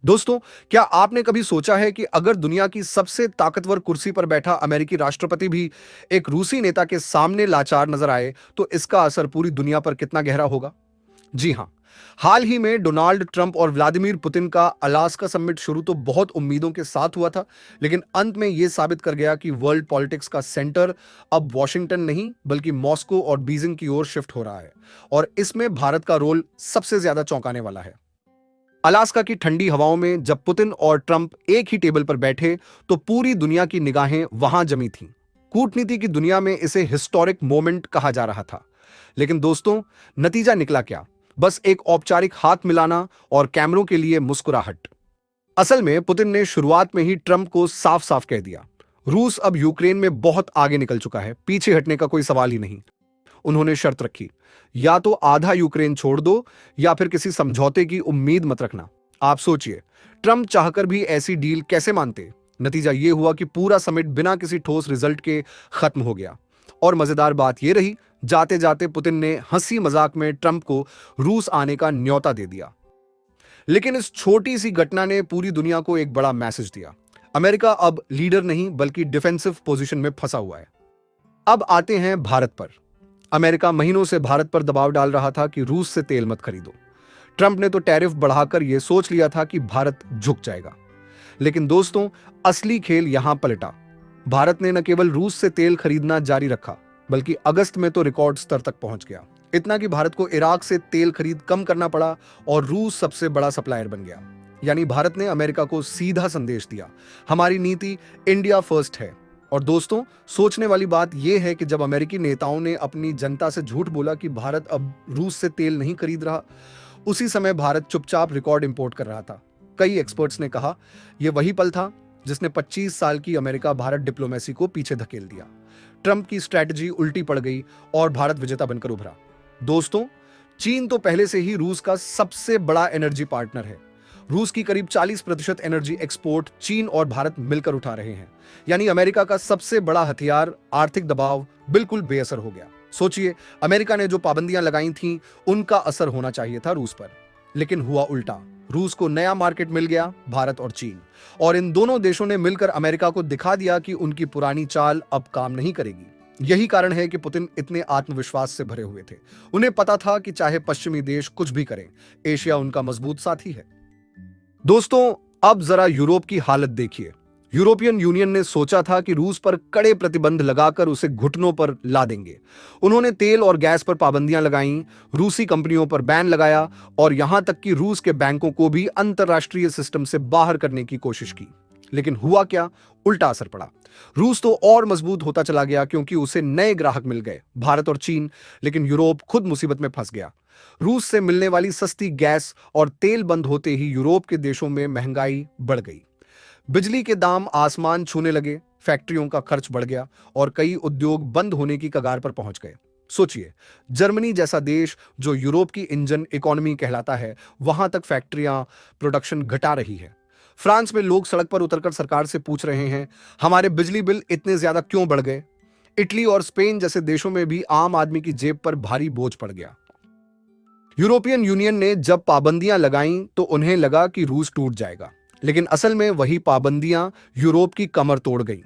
दोस्तों, क्या आपने कभी सोचा है कि अगर दुनिया की सबसे ताकतवर कुर्सी पर बैठा अमेरिकी राष्ट्रपति भी एक रूसी नेता के सामने लाचार नजर आए, तो इसका असर पूरी दुनिया पर कितना गहरा होगा? जी हां, हाल ही में डोनाल्ड ट्रंप और व्लादिमीर पुतिन का अलास्का समिट शुरू तो बहुत उम्मीदों के साथ हुआ था, लेकिन अंत में यह साबित कर गया कि वर्ल्ड पॉलिटिक्स का सेंटर अब वॉशिंगटन नहीं, बल्कि मॉस्को और बीजिंग की ओर शिफ्ट हो रहा है। और इसमें भारत का रोल सबसे ज्यादा चौंकाने वाला है। अलास्का की ठंडी हवाओं में जब पुतिन और ट्रंप एक ही टेबल पर बैठे, तो पूरी दुनिया की निगाहें वहां जमी थीं। कूटनीति की दुनिया में इसे हिस्टोरिक मोमेंट कहा जा रहा था। लेकिन दोस्तों, नतीजा निकला क्या? बस एक औपचारिक हाथ मिलाना और कैमरों के लिए मुस्कुराहट। असल में पुतिन ने शुरुआत में ही ट्रंप को साफ साफ कह दिया, रूस अब यूक्रेन में बहुत आगे निकल चुका है, पीछे हटने का कोई सवाल ही नहीं। उन्होंने शर्त रखी, या तो आधा यूक्रेन छोड़ दो या फिर किसी समझौते की उम्मीद मत रखना। आप सोचिए, ट्रंप चाहकर भी ऐसी डील कैसे मानते? नतीजा यह हुआ कि पूरा समिट बिना किसी ठोस रिजल्ट के खत्म हो गया। और मजेदार बात यह रही, जाते जाते पुतिन ने हंसी मजाक में ट्रंप को रूस आने का न्योता दे दिया। लेकिन इस छोटी सी घटना ने पूरी दुनिया को एक बड़ा मैसेज दिया। अमेरिका अब लीडर नहीं, बल्कि डिफेंसिव पोजीशन में फंसा हुआ है। अब आते हैं भारत पर। अमेरिका महीनों से भारत पर दबाव डाल रहा था कि रूस से तेल मत खरीदो। ट्रंप ने तो टैरिफ बढ़ाकर यह सोच लिया था कि भारत झुक जाएगा। लेकिन दोस्तों, असली खेल यहां पलटा। भारत ने न केवल रूस से तेल खरीदना जारी रखा, बल्कि अगस्त में तो रिकॉर्ड स्तर तक पहुंच गया। इतना कि भारत को इराक से तेल खरीद कम करना पड़ा और रूस सबसे बड़ा सप्लायर बन गया। यानी भारत ने अमेरिका को सीधा संदेश दिया, हमारी नीति इंडिया फर्स्ट है। और दोस्तों, सोचने वाली बात यह है कि जब अमेरिकी नेताओं ने अपनी जनता से झूठ बोला कि भारत अब रूस से तेल नहीं खरीद रहा, उसी समय भारत चुपचाप रिकॉर्ड इंपोर्ट कर रहा था। कई एक्सपर्ट्स ने कहा, यह वही पल था जिसने 25 साल की अमेरिका भारत डिप्लोमेसी को पीछे धकेल दिया। ट्रंप की स्ट्रैटेजी उल्टी पड़ गई और भारत विजेता बनकर उभरा। दोस्तों, चीन तो पहले से ही रूस का सबसे बड़ा एनर्जी पार्टनर है। रूस की करीब 40% एनर्जी एक्सपोर्ट चीन और भारत मिलकर उठा रहे हैं। यानी अमेरिका का सबसे बड़ा हथियार, आर्थिक दबाव, बिल्कुल बेअसर हो गया। सोचिए, अमेरिका ने जो पाबंदियां लगाई थीं, उनका असर होना चाहिए था रूस पर, लेकिन हुआ उल्टा। रूस को नया मार्केट मिल गया, भारत और चीन। और इन दोनों देशों ने मिलकर अमेरिका को दिखा दिया कि उनकी पुरानी चाल अब काम नहीं करेगी। यही कारण है कि पुतिन इतने आत्मविश्वास से भरे हुए थे। उन्हें पता था कि चाहे पश्चिमी देश कुछ भी करें, एशिया उनका मजबूत साथी है। दोस्तों, अब जरा यूरोप की हालत देखिए। यूरोपियन यूनियन ने सोचा था कि रूस पर कड़े प्रतिबंध लगाकर उसे घुटनों पर ला देंगे। उन्होंने तेल और गैस पर पाबंदियां लगाईं, रूसी कंपनियों पर बैन लगाया और यहां तक कि रूस के बैंकों को भी अंतरराष्ट्रीय सिस्टम से बाहर करने की कोशिश की। लेकिन हुआ क्या? उल्टा असर पड़ा। रूस तो और मजबूत होता चला गया, क्योंकि उसे नए ग्राहक मिल गए, भारत और चीन। लेकिन यूरोप खुद मुसीबत में फंस गया। रूस से मिलने वाली सस्ती गैस और तेल बंद होते ही यूरोप के देशों में महंगाई बढ़ गई। बिजली के दाम आसमान छूने लगे, फैक्ट्रियों का खर्च बढ़ गया और कई उद्योग बंद होने की कगार पर पहुंच गए। सोचिए, जर्मनी जैसा देश जो यूरोप की इंजन इकोनॉमी कहलाता है, वहां तक फैक्ट्रियां प्रोडक्शन घटा रही है। फ्रांस में लोग सड़क पर उतरकर सरकार से पूछ रहे हैं, हमारे बिजली बिल इतने ज्यादा क्यों बढ़ गए? इटली और स्पेन जैसे देशों में भी आम आदमी की जेब पर भारी बोझ पड़ गया। यूरोपियन यूनियन ने जब पाबंदियां लगाईं, तो उन्हें लगा कि रूस टूट जाएगा। लेकिन असल में वही पाबंदियां यूरोप की कमर तोड़ गईं।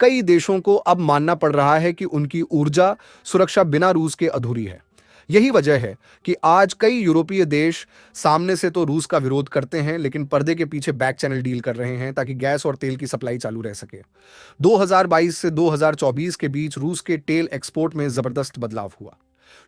कई देशों को अब मानना पड़ रहा है कि उनकी ऊर्जा सुरक्षा बिना रूस के अधूरी है। यही वजह है कि आज कई यूरोपीय देश सामने से तो रूस का विरोध करते हैं, लेकिन पर्दे के पीछे बैक चैनल डील कर रहे हैं ताकि गैस और तेल की सप्लाई चालू रह सके। 2022 से 2024 के बीच रूस के तेल एक्सपोर्ट में जबरदस्त बदलाव हुआ।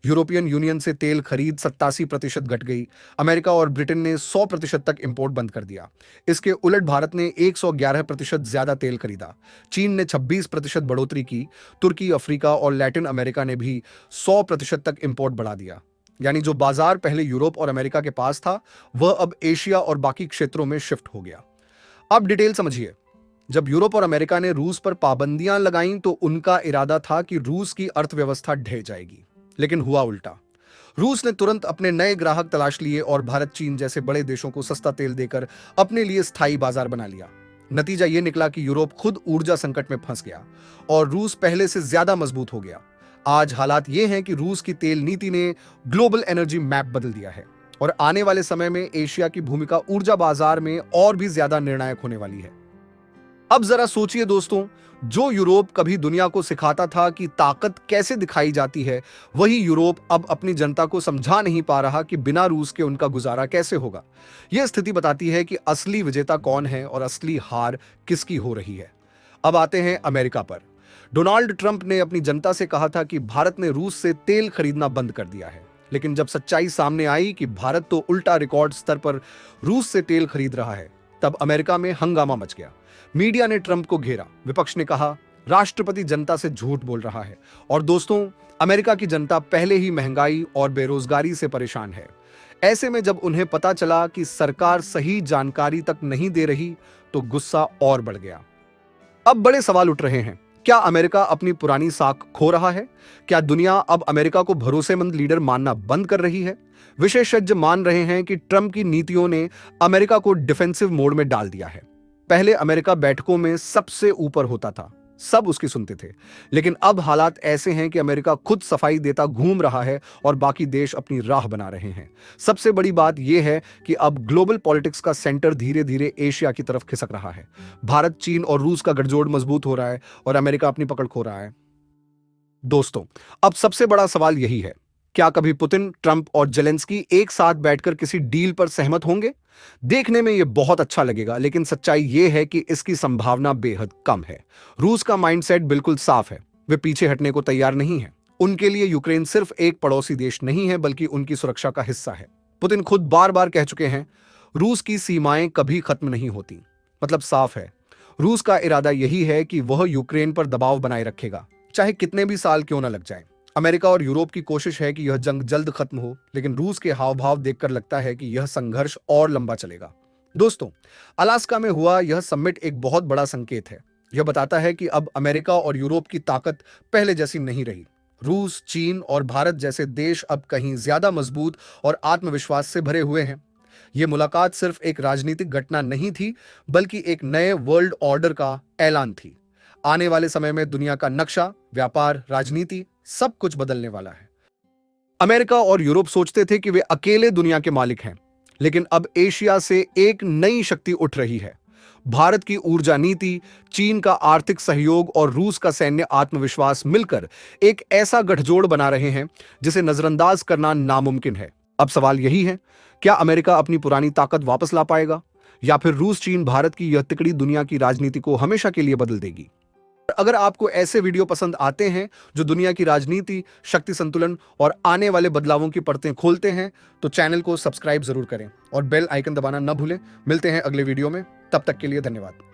यूरोपियन यूनियन से तेल खरीद 87% घट गई। अमेरिका और ब्रिटेन ने 100% तक इंपोर्ट बंद कर दिया। इसके उलट भारत ने 111% ज्यादा तेल खरीदा। चीन ने 26% बढ़ोतरी की। तुर्की, अफ्रीका और लैटिन अमेरिका ने भी 100% तक इंपोर्ट बढ़ा दिया। यानी जो बाजार पहले यूरोप और अमेरिका के पास था, वह अब एशिया और बाकी क्षेत्रों में शिफ्ट हो गया। अब डिटेल समझिए। जब यूरोप और अमेरिका ने रूस पर पाबंदियां लगाईं, तो उनका इरादा था कि रूस की अर्थव्यवस्था ढह जाएगी। लेकिन हुआ उल्टा। रूस ने तुरंत अपने नए ग्राहक तलाश लिए और भारत, चीन जैसे बड़े देशों को सस्ता तेल देकर अपने लिए स्थायी बाजार बना लिया। नतीजा यह निकला कि यूरोप खुद ऊर्जा संकट में फंस गया और रूस पहले से ज्यादा मजबूत हो गया। आज हालात यह हैं कि रूस की तेल नीति ने ग्लोबल एनर्जी मैप बदल दिया है। और आने वाले समय में एशिया की भूमिका ऊर्जा बाजार में और भी ज्यादा निर्णायक होने वाली है। अब जरा सोचिए दोस्तों, जो यूरोप कभी दुनिया को सिखाता था कि ताकत कैसे दिखाई जाती है, वही यूरोप अब अपनी जनता को समझा नहीं पा रहा कि बिना रूस के उनका गुजारा कैसे होगा। यह स्थिति बताती है कि असली विजेता कौन है और असली हार किसकी हो रही है। अब आते हैं अमेरिका पर। डोनाल्ड ट्रंप ने अपनी जनता से कहा था कि भारत ने रूस से तेल खरीदना बंद कर दिया है, लेकिन जब सच्चाई सामने आई कि भारत तो उल्टा रिकॉर्ड स्तर पर रूस से तेल खरीद रहा है, तब अमेरिका में हंगामा मच गया। मीडिया ने ट्रंप को घेरा, विपक्ष ने कहा राष्ट्रपति जनता से झूठ बोल रहा है। और दोस्तों, अमेरिका की जनता पहले ही महंगाई और बेरोजगारी से परेशान है। ऐसे में जब उन्हें पता चला कि सरकार सही जानकारी तक नहीं दे रही, तो गुस्सा और बढ़ गया। अब बड़े सवाल उठ रहे हैं। क्या अमेरिका अपनी पुरानी साख खो रहा है? क्या दुनिया अब अमेरिका को भरोसेमंद लीडर मानना बंद कर रही है? विशेषज्ञ मान रहे हैं कि ट्रंप की नीतियों ने अमेरिका को डिफेंसिव मोड में डाल दिया है। पहले अमेरिका बैठकों में सबसे ऊपर होता था, सब उसकी सुनते थे, लेकिन अब हालात ऐसे हैं कि अमेरिका खुद सफाई देता घूम रहा है और बाकी देश अपनी राह बना रहे हैं। सबसे बड़ी बात यह है कि अब ग्लोबल पॉलिटिक्स का सेंटर धीरे धीरे एशिया की तरफ खिसक रहा है। भारत, चीन और रूस का गठजोड़ मजबूत हो रहा है और अमेरिका अपनी पकड़ खो रहा है। दोस्तों, अब सबसे बड़ा सवाल यही है, क्या कभी पुतिन, ट्रंप और जेलेंस्की एक साथ बैठकर किसी डील पर सहमत होंगे? देखने में यह बहुत अच्छा लगेगा, लेकिन सच्चाई यह है कि इसकी संभावना बेहद कम है। रूस का माइंडसेट बिल्कुल साफ है, वे पीछे हटने को तैयार नहीं है। उनके लिए यूक्रेन सिर्फ एक पड़ोसी देश नहीं है, बल्कि उनकी सुरक्षा का हिस्सा है। पुतिन खुद बार बार कह चुके हैं, रूस की सीमाएं कभी खत्म नहीं होती। मतलब साफ है, रूस का इरादा यही है कि वह यूक्रेन पर दबाव बनाए रखेगा, चाहे कितने भी साल क्यों न लग जाए। अमेरिका और यूरोप की कोशिश है कि यह जंग जल्द खत्म हो, लेकिन रूस के हाव भाव देखकर लगता है कि यह संघर्ष और लंबा चलेगा। दोस्तों, अलास्का में हुआ यह समिट एक बहुत बड़ा संकेत है। यह बताता है कि अब अमेरिका और यूरोप की ताकत पहले जैसी नहीं रही। रूस, चीन और भारत जैसे देश अब कहीं ज्यादा मजबूत और आत्मविश्वास से भरे हुए हैं। यह मुलाकात सिर्फ एक राजनीतिक घटना नहीं थी, बल्कि एक नए वर्ल्ड ऑर्डर का ऐलान थी। आने वाले समय में दुनिया का नक्शा, व्यापार, राजनीति सब कुछ बदलने वाला है। अमेरिका और यूरोप सोचते थे कि वे अकेले दुनिया के मालिक हैं, लेकिन अब एशिया से एक नई शक्ति उठ रही है। भारत की ऊर्जा नीति, चीन का आर्थिक सहयोग और रूस का सैन्य आत्मविश्वास मिलकर एक ऐसा गठजोड़ बना रहे हैं जिसे नजरअंदाज करना नामुमकिन है। अब सवाल यही है, क्या अमेरिका अपनी पुरानी ताकत वापस ला पाएगा, या फिर रूस, चीन, भारत की यह तिकड़ी दुनिया की राजनीति को हमेशा के लिए बदल देगी? अगर आपको ऐसे वीडियो पसंद आते हैं जो दुनिया की राजनीति, शक्ति संतुलन और आने वाले बदलावों की परतें खोलते हैं, तो चैनल को सब्सक्राइब जरूर करें और बेल आइकन दबाना न भूलें। मिलते हैं अगले वीडियो में, तब तक के लिए धन्यवाद।